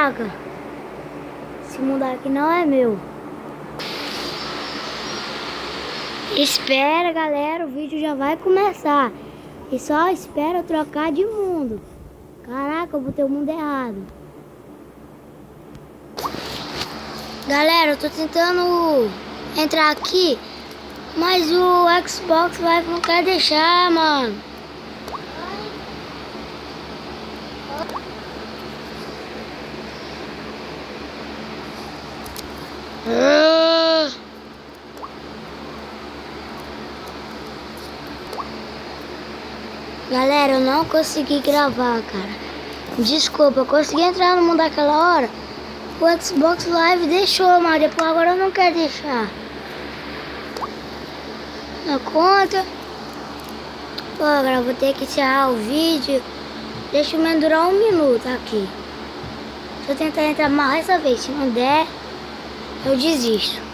Caraca, esse mundo aqui não é meu. Espera, galera, o vídeo já vai começar. E só espera eu trocar de mundo. Caraca, eu botei o mundo errado. Galera, eu tô tentando entrar aqui, mas o Xbox Live não quer deixar, mano. Galera, eu não consegui gravar, cara. Desculpa, eu consegui entrar no mundo daquela hora. O Xbox Live deixou, mas depois agora eu não quero deixar. Na conta. Pô, agora eu vou ter que encerrar o vídeo. Deixa o menos durar 1 minuto aqui. Deixa eu tentar entrar mais essa vez. Se não der, eu desisto.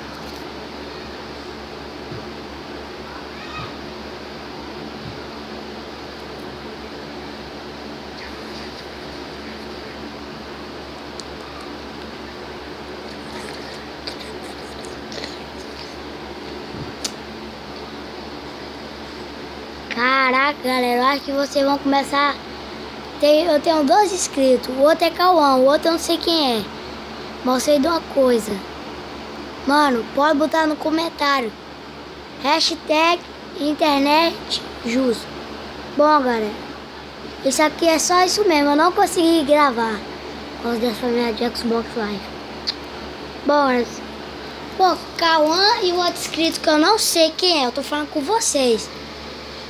Caraca, galera, eu acho que vocês vão começar. Eu tenho 2 inscritos, o outro é Cauã, o outro eu não sei quem é. Mas eu sei de uma coisa. Mano, pode botar no comentário. Hashtag internet justo. Bom, galera, isso aqui é só isso mesmo. Eu não consegui gravar por causa dessa minha de Xbox Live. Bom, pô, Cauã e o outro inscrito que eu não sei quem é. Eu tô falando com vocês.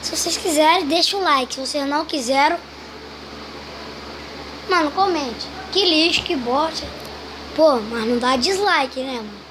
Se vocês quiserem, deixa o like. Se vocês não quiserem, mano, comente. Que lixo, que bosta. Pô, mas não dá dislike, né, mano?